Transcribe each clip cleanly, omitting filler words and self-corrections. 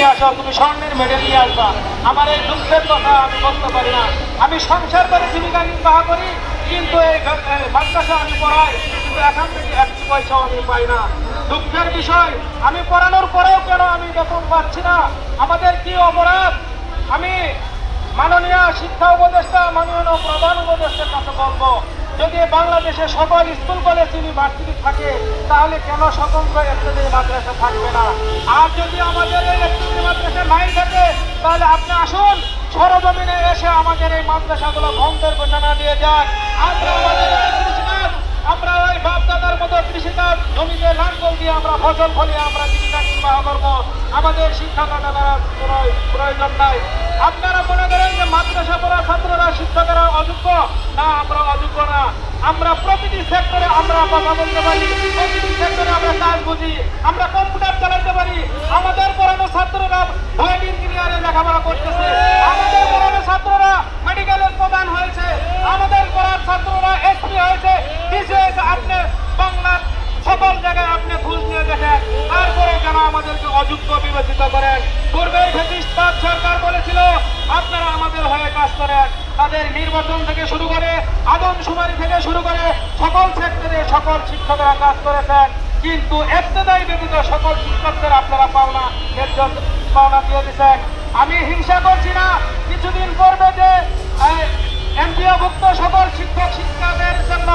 নিয়ে আসো, তুমি স্বর্ণের মেডেল নিয়ে আসবা। আমার এই দুঃখের কথা আমি বলতে পারি না। আমি সংসার করে জীবিকা নির্বাহ করি, কিন্তু এই মাদ্রাসা আমি পড়াই, কিন্তু এখান থেকে একটি পয়সাও আমি পাই না। দুঃখের বিষয়, আমি পড়ানোর পরেও কেন আমি বেতন পাচ্ছি না? আমাদের কি অপরাধ? আমি মাননীয় শিক্ষা উপদেষ্টা, মাননীয় প্রধান উপদেষ্টার কাছে বলবো, যদি বাংলাদেশে সকল স্কুল কলেজ ইউনিভার্সিটি থাকে, তাহলে কেন স্বতন্ত্র একটি মাদ্রাসা থাকবে না? আর যদি আমাদের এই একটি মাদ্রাসা নাই থাকে, তাহলে আপনি আসুন সরজমিনে এসে আমাদের এই মাদ্রাসাগুলো বন্ধের ঘোষণা দিয়ে যান। আমরা আমাদের আমরা ওই বাপদাদার মতো কৃষিকাজ জমিতে লাঙ্গল দিয়ে আমরা ফসল ফলিয়ে আমরা জীবিকা নির্বাহ করবো। আমাদের শিক্ষা কাটানোর কোনো প্রয়োজন নাই। আপনারা মনে করেন যে মাদ্রাসা পড়া ছাত্ররা শিক্ষকেরা অযোগ্য? না, আমরা অযোগ্য না। আমরা প্রতিটি সেক্টরে আমরা কথা বলতে পারি, প্রতিটি সেক্টরে আমরা কাজ বুঝি, আমরা কম্পিউটার চালাতে পারি। আমাদের পড়ানো ছাত্ররা ওয়েব ইঞ্জিনিয়ারে লেখাপড়া করতেছে, আমাদের পড়ানো ছাত্ররা মেডিকেলের প্রধান হয়েছে, আমাদের পড়ার ছাত্ররা এসপি হয়েছে, ডিসি হয়েছে। আপনি বাংলার সকল জায়গায় আপনি খোঁজ নিয়ে দেখেন, তারপরে কেন আমাদেরকে অযোগ্য বিবেচিত করেন? পূর্বের ফ্যাসিস্টবাদ সরকার বলেছিল আপনারা আমাদের হয়ে কাজ করেন। তাদের নির্বাচন থেকে শুরু করে আদমশুমারি থেকে শুরু করে সকল সেক্টরে সকল শিক্ষকরা কাজ করেছেন, কিন্তু ইবতেদায়ী ব্যতীত সকল শিক্ষকদের আপনারা পাওনা দিয়ে দিচ্ছেন। আমি হিংসা করছি না। কিছুদিন পূর্বে যে এমপিওভুক্ত সকল শিক্ষক শিক্ষাদের জন্য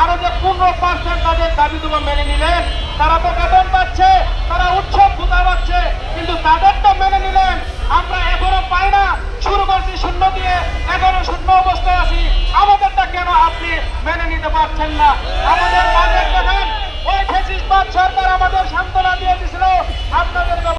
আরো যে 15% তাদের দাবি তুমি মেনে নিলেন, তারা তো বেতন পাচ্ছে, তারা উৎসব ভুতা পাচ্ছে, কিন্তু তাদেরটা মেনে নিলেন, আমরা এখনো পাই না। শুরু করছি শূন্য দিয়ে, এখনো শূন্য অবস্থায় আছি। আমাদেরটা কেন আপনি মেনে নিতে পারছেন না? আমাদের বাজেট দেখেন, ওই ফ্যাসিস্টবাদ সরকার আমাদের সান্ত্বনা দিয়ে দিয়েছিল, আপনাদের